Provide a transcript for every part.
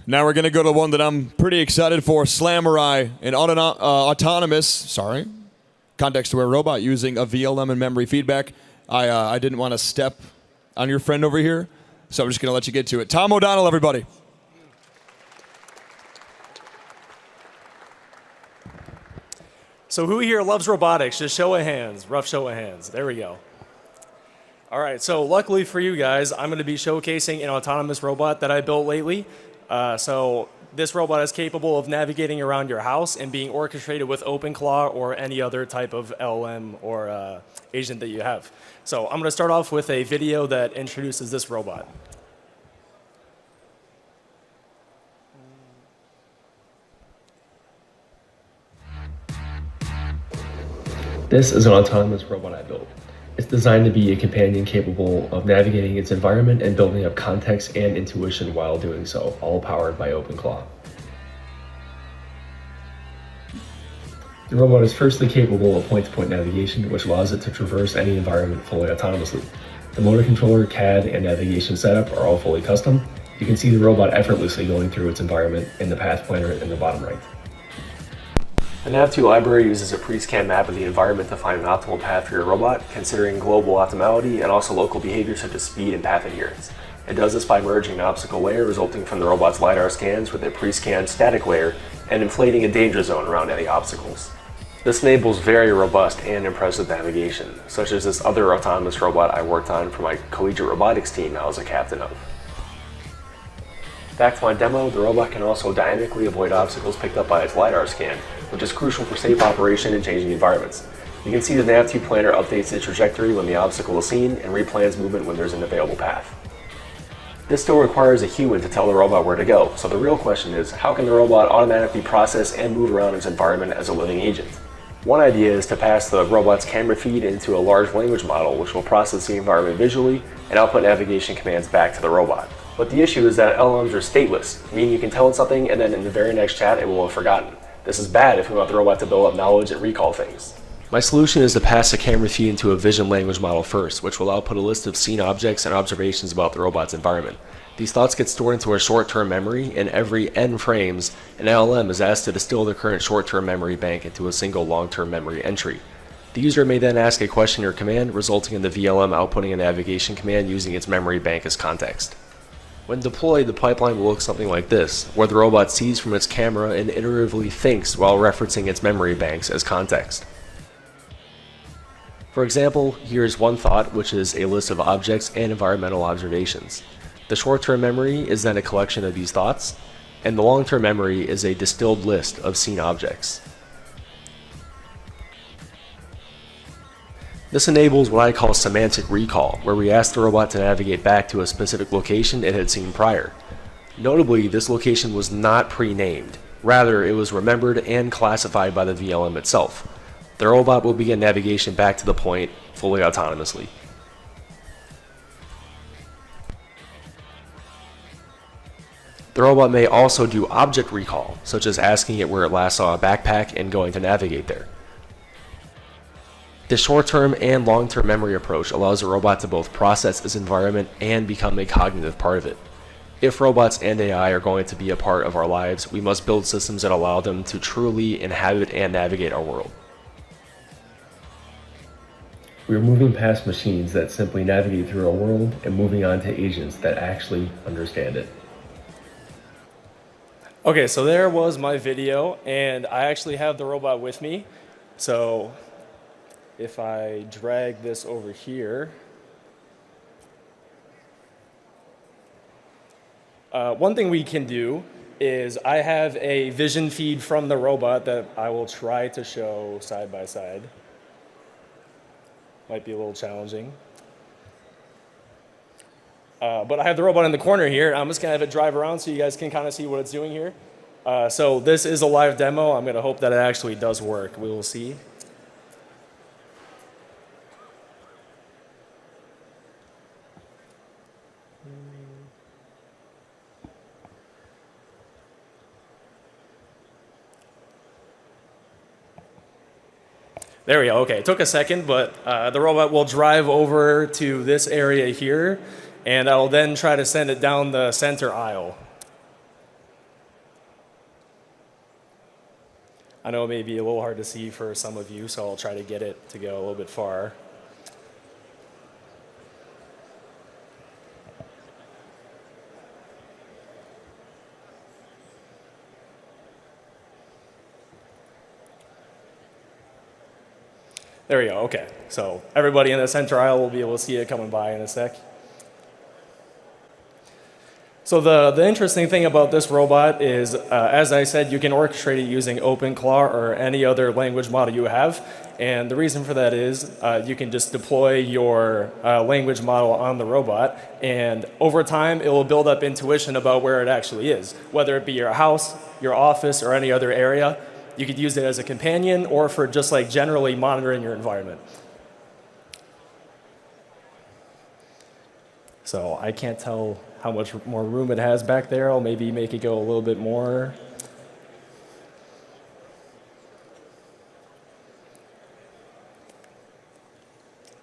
Now we're going to go to one that I'm pretty excited for, Slamurai, an autonomous, context-aware robot using a VLM and memory feedback. I didn't want to step on your friend over here, so I'm just going to let you get to it. Tom O'Donnell, everybody. So who here loves robotics? Just show of hands, rough show of hands. There we go. All right, so luckily for you guys, I'm going to be showcasing an autonomous robot that I built lately. So this robot is capable of navigating around your house and being orchestrated with OpenClaw or any other type of LLM or agent that you have. So I'm going to start off with a video that introduces this robot. This is an autonomous robot I built. It's designed to be a companion capable of navigating its environment and building up context and intuition while doing so, all powered by OpenClaw. The robot is firstly capable of point-to-point navigation, which allows it to traverse any environment fully autonomously. The motor controller, CAD, and navigation setup are all fully custom. You can see the robot effortlessly going through its environment in the path planner in the bottom right. The Nav2 library uses a pre-scanned map of the environment to find an optimal path for your robot, considering global optimality and also local behaviors such as speed and path adherence. It does this by merging an obstacle layer resulting from the robot's LiDAR scans with a pre-scanned static layer and inflating a danger zone around any obstacles. This enables very robust and impressive navigation, such as this other autonomous robot I worked on for my collegiate robotics team I was a captain of. Back to my demo, the robot can also dynamically avoid obstacles picked up by its LiDAR scan, which is crucial for safe operation in changing environments. You can see the Nav2 planner updates its trajectory when the obstacle is seen and replans movement when there's an available path. This still requires a human to tell the robot where to go, so the real question is, how can the robot automatically process and move around its environment as a living agent? One idea is to pass the robot's camera feed into a large language model, which will process the environment visually and output navigation commands back to the robot. But the issue is that LLMs are stateless, meaning you can tell it something and then in the very next chat it will have forgotten. This is bad if we want the robot to build up knowledge and recall things. My solution is to pass the camera feed into a vision language model first, which will output a list of seen objects and observations about the robot's environment. These thoughts get stored into a short-term memory, and every n frames, an LLM is asked to distill the current short-term memory bank into a single long-term memory entry. The user may then ask a question or command, resulting in the VLM outputting a navigation command using its memory bank as context. When deployed, the pipeline will look something like this, where the robot sees from its camera and iteratively thinks while referencing its memory banks as context. For example, here's one thought, which is a list of objects and environmental observations. The short-term memory is then a collection of these thoughts, and the long-term memory is a distilled list of seen objects. This enables what I call semantic recall, where we ask the robot to navigate back to a specific location it had seen prior. Notably, this location was not pre-named. Rather, it was remembered and classified by the VLM itself. The robot will begin navigation back to the point fully autonomously. The robot may also do object recall, such as asking it where it last saw a backpack and going to navigate there. The short-term and long-term memory approach allows the robot to both process its environment and become a cognitive part of it. If robots and AI are going to be a part of our lives, we must build systems that allow them to truly inhabit and navigate our world. We are moving past machines that simply navigate through our world and moving on to agents that actually understand it. Okay, so there was my video, and I actually have the robot with me. So if I drag this over here, one thing we can do is I have a vision feed from the robot that I will try to show side by side. Might be a little challenging. But I have the robot in the corner here. I'm just going to have it drive around so you guys can kind of see what it's doing here. So this is a live demo. I'm going to hope that it actually does work. We will see. There we go. Okay, it took a second, but the robot will drive over to this area here, and I will then try to send it down the center aisle. I know it may be a little hard to see for some of you, so I'll try to get it to go a little bit far. There we go, okay. So everybody in the center aisle will be able to see it coming by in a sec. So the interesting thing about this robot is, as I said, you can orchestrate it using OpenClaw or any other language model you have. And the reason for that is you can just deploy your language model on the robot, and over time it will build up intuition about where it actually is, whether it be your house, your office, or any other area. You could use it as a companion or for just like generally monitoring your environment. So I can't tell how much more room it has back there. I'll maybe make it go a little bit more.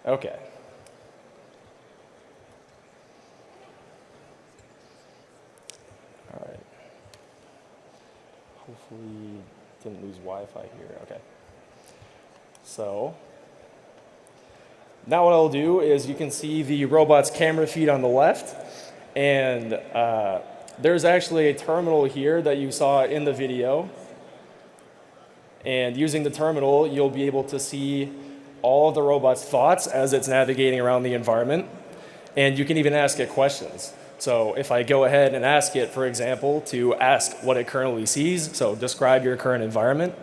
Okay. All right. Hopefully didn't lose Wi-Fi here. Okay. So now what I'll do is you can see the robot's camera feed on the left, and there's actually a terminal here that you saw in the video. And using the terminal, you'll be able to see all of the robot's thoughts as it's navigating around the environment. And you can even ask it questions. So if I go ahead and ask it, for example, to ask what it currently sees, so describe your current environment,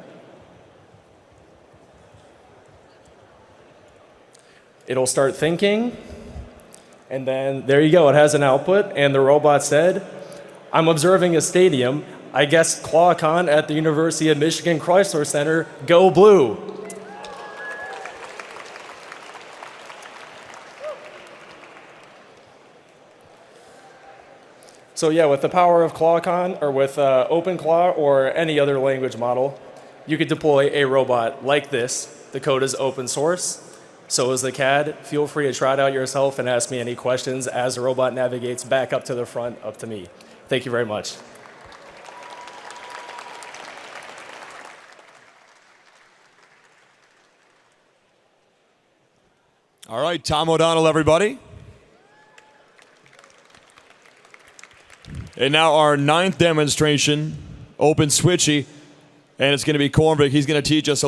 it'll start thinking, and then there you go, it has an output, and the robot said, I'm observing a stadium. I guess Clawcon at the University of Michigan Chrysler Center, go blue. So yeah, with the power of Clawcon, or with OpenClaw or any other language model, you could deploy a robot like this. The code is open source. So is the CAD. Feel free to try it out yourself and ask me any questions as the robot navigates back up to the front, up to me. Thank you very much. All right, Tom O'Donnell, everybody. And now our 9th demonstration, Open Switchy, and it's going to be Cornvick. He's going to teach us a little